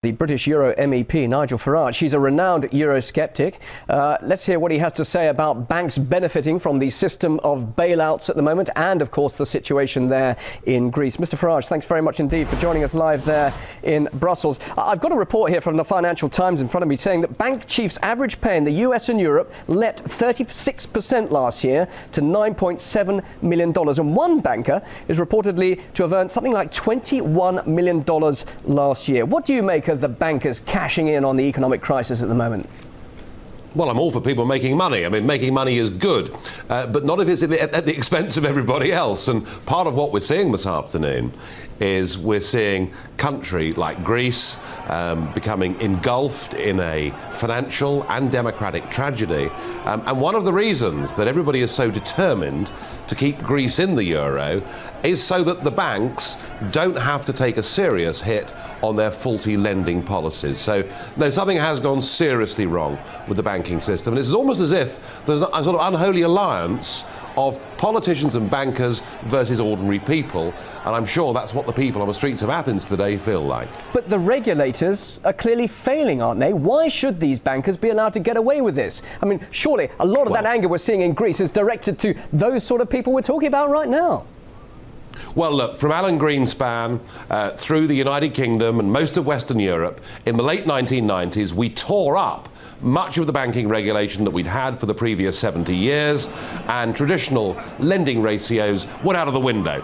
The British Euro MEP, Nigel Farage. He's a renowned Eurosceptic. Let's hear what he has to say about banks benefiting from the system of bailouts at the moment and, of course, the situation there in Greece. Mr. Farage, thanks very much indeed for joining us live there in Brussels. I've got a report here from the Financial Times in front of me saying that bank chiefs' average pay in the US and Europe leapt 36% last year to $9.7 million. And one banker is reportedly to have earned something like $21 million last year. What do you make of the bankers cashing in on the economic crisis at the moment? Well, I'm all for people making money. I mean, making money is good, but not if it's at the expense of everybody else. And part of what we're seeing this afternoon is we're seeing country like Greece becoming engulfed in a financial and democratic tragedy. And one of the reasons that everybody is so determined to keep Greece in the euro is so that the banks don't have to take a serious hit on their faulty lending policies. So, no, something has gone seriously wrong with the banking system. And it's almost as if there's a sort of unholy alliance of politicians and bankers versus ordinary people. And I'm sure that's what the people on the streets of Athens today feel like. But the regulators are clearly failing, aren't they? Why should these bankers be allowed to get away with this? I mean, surely a lot of that anger we're seeing in Greece is directed to those sort of people we're talking about right now. Well, look, from Alan Greenspan through the United Kingdom and most of Western Europe, in the late 1990s, we tore up much of the banking regulation that we'd had for the previous 70 years, and traditional lending ratios went out of the window.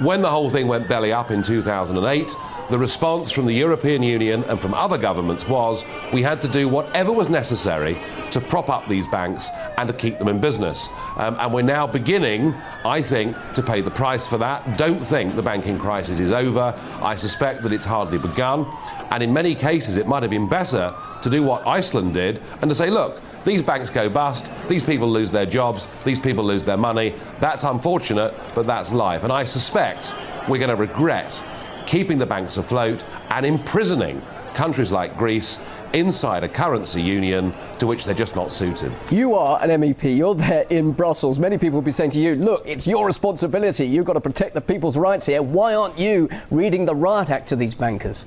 When the whole thing went belly up in 2008, the response from the European Union and from other governments was we had to do whatever was necessary to prop up these banks and to keep them in business. And we're now beginning, I think, to pay the price for that. Don't think the banking crisis is over. I suspect that it's hardly begun. And in many cases, it might have been better to do what Iceland did and to say, look, these banks go bust, these people lose their jobs, these people lose their money. That's unfortunate, but that's life. And I suspect we're going to regret keeping the banks afloat and imprisoning countries like Greece inside a currency union to which they're just not suited. You are an MEP, you're there in Brussels. Many people will be saying to you, look, it's your responsibility, you've got to protect the people's rights here. Why aren't you reading the Riot Act to these bankers?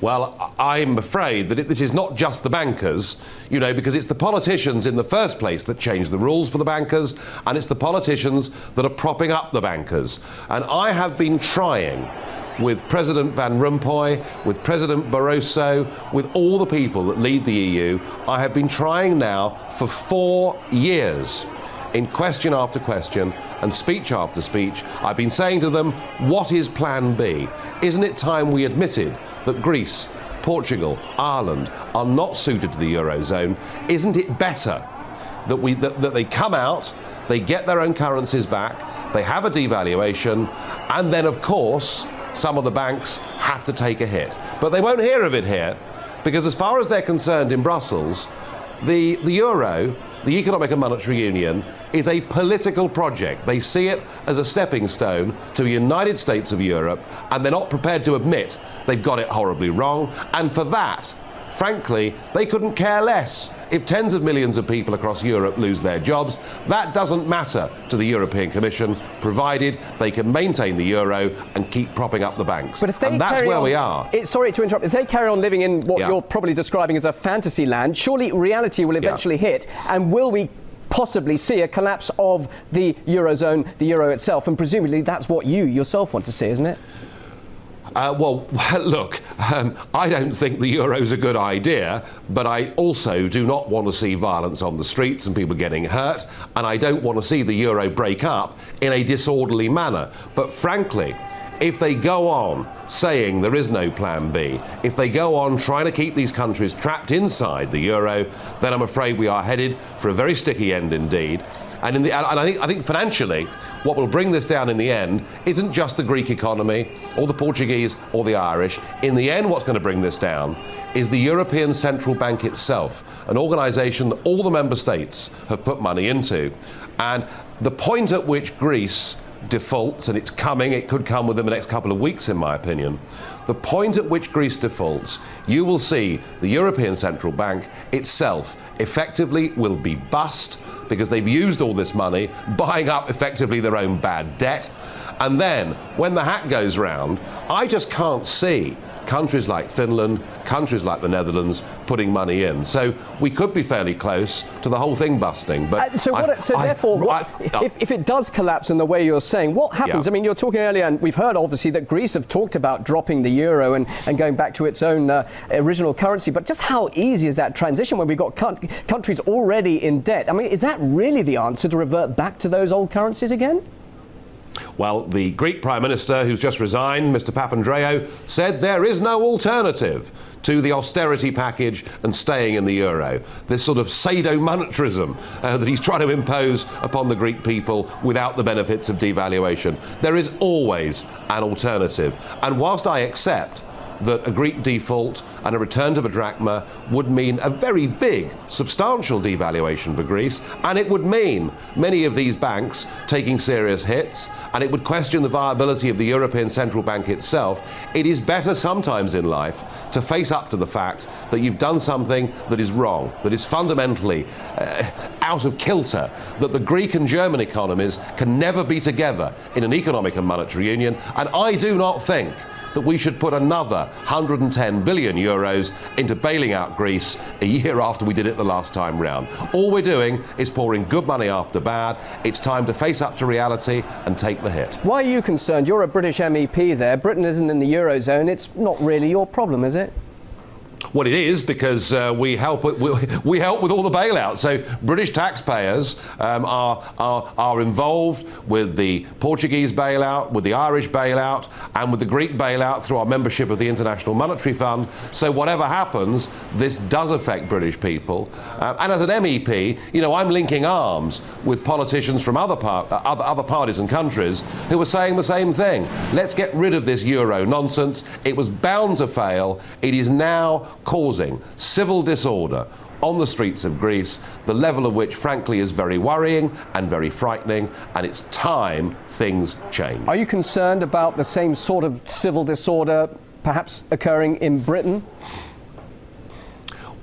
Well, I'm afraid that this is not just the bankers, you know, because it's the politicians in the first place that change the rules for the bankers, and it's the politicians that are propping up the bankers. And I have been trying with President Van Rompuy, with President Barroso, with all the people that lead the EU, I have been trying now for 4 years. In question after question and speech after speech, I've been saying to them, what is plan B? Isn't it time we admitted that Greece, Portugal, Ireland are not suited to the Eurozone? Isn't it better that they come out, they get their own currencies back, they have a devaluation, and then, of course, some of the banks have to take a hit. But they won't hear of it here, because as far as they're concerned in Brussels, the euro, the economic and monetary union, is a political project. They see it as a stepping stone to the United States of Europe, and they're not prepared to admit they've got it horribly wrong. And for that, frankly, they couldn't care less if tens of millions of people across Europe lose their jobs. That doesn't matter to the European Commission, provided they can maintain the euro and keep propping up the banks. But if they and that's where we are. Sorry to interrupt. If they carry on living in what you're probably describing as a fantasy land, surely reality will eventually hit, and will we possibly see a collapse of the Eurozone, the euro itself? And presumably that's what you yourself want to see, isn't it? Well, look, I don't think the euro's a good idea, but I also do not want to see violence on the streets and people getting hurt, and I don't want to see the euro break up in a disorderly manner. But frankly, if they go on saying there is no plan B, if they go on trying to keep these countries trapped inside the euro, then I'm afraid we are headed for a very sticky end indeed. And I think financially, what will bring this down in the end isn't just the Greek economy or the Portuguese or the Irish. In the end, what's going to bring this down is the European Central Bank itself, an organisation that all the member states have put money into. And the point at which Greece defaults, and it's coming, it could come within the next couple of weeks in my opinion, the point at which Greece defaults, you will see the European Central Bank itself effectively will be bust, because they've used all this money buying up effectively their own bad debt. And then when the hat goes round, I just can't see countries like Finland, countries like the Netherlands putting money in. So we could be fairly close to the whole thing busting. But if it does collapse in the way you're saying, what happens? I mean, you're talking earlier, and we've heard obviously that Greece have talked about dropping the euro and going back to its own original currency. But just how easy is that transition when we've got countries already in debt? I mean, is that really the answer, to revert back to those old currencies again? Well, the Greek Prime Minister, who's just resigned, Mr. Papandreou, said there is no alternative to the austerity package and staying in the euro. This sort of sadomonetarism that he's trying to impose upon the Greek people without the benefits of devaluation. There is always an alternative. And whilst I accept that a Greek default and a return to the drachma would mean a very big, substantial devaluation for Greece, and it would mean many of these banks taking serious hits, and it would question the viability of the European Central Bank itself. It is better sometimes in life to face up to the fact that you've done something that is wrong, that is fundamentally out of kilter, that the Greek and German economies can never be together in an economic and monetary union, and I do not think that we should put another 110 billion euros into bailing out Greece a year after we did it the last time round. All we're doing is pouring good money after bad. It's time to face up to reality and take the hit. Why are you concerned? You're a British MEP there. Britain isn't in the Eurozone. It's not really your problem, is it? Well, it is, because we help with all the bailouts. So British taxpayers are involved with the Portuguese bailout, with the Irish bailout, and with the Greek bailout through our membership of the International Monetary Fund. So whatever happens, this does affect British people. And as an MEP, you know, I'm linking arms with politicians from other parties and countries who are saying the same thing. Let's get rid of this euro nonsense. It was bound to fail. It is now causing civil disorder on the streets of Greece, the level of which, frankly, is very worrying and very frightening, and it's time things change. Are you concerned about the same sort of civil disorder perhaps occurring in Britain?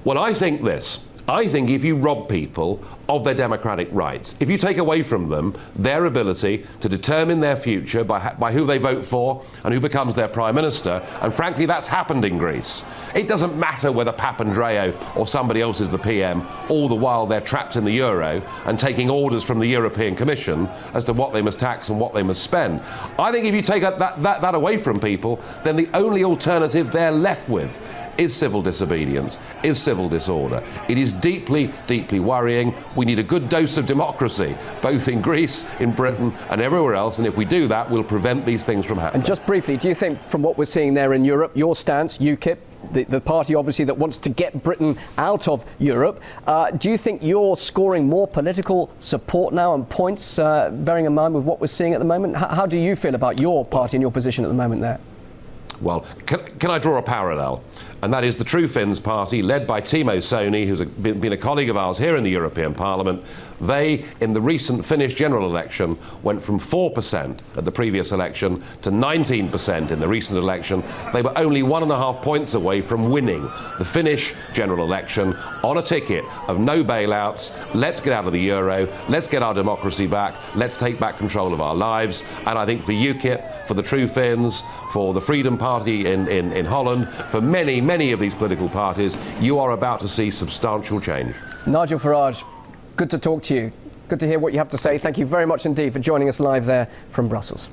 Well, I think this. I think if you rob people of their democratic rights, if you take away from them their ability to determine their future by who they vote for and who becomes their prime minister, and frankly that's happened in Greece. It doesn't matter whether Papandreou or somebody else is the PM, all the while they're trapped in the euro and taking orders from the European Commission as to what they must tax and what they must spend. I think if you take that away from people, then the only alternative they're left with is civil disobedience, is civil disorder. It is deeply, deeply worrying. We need a good dose of democracy, both in Greece, in Britain, and everywhere else, and if we do that, we'll prevent these things from happening. And just briefly, do you think, from what we're seeing there in Europe, your stance, UKIP, the party obviously that wants to get Britain out of Europe, do you think you're scoring more political support now and points, bearing in mind with what we're seeing at the moment? How do you feel about your party and your position at the moment there? Well, can I draw a parallel? And that is the True Finns party, led by Timo Soini, who's been a colleague of ours here in the European Parliament. They, in the recent Finnish general election, went from 4% at the previous election to 19% in the recent election. They were only 1.5 points away from winning the Finnish general election on a ticket of no bailouts. Let's get out of the euro. Let's get our democracy back. Let's take back control of our lives. And I think for UKIP, for the True Finns, for the Freedom Party in Holland, for many of these political parties, you are about to see substantial change. Nigel Farage, good to talk to you. Good to hear what you have to say. Thank you very much indeed for joining us live there from Brussels.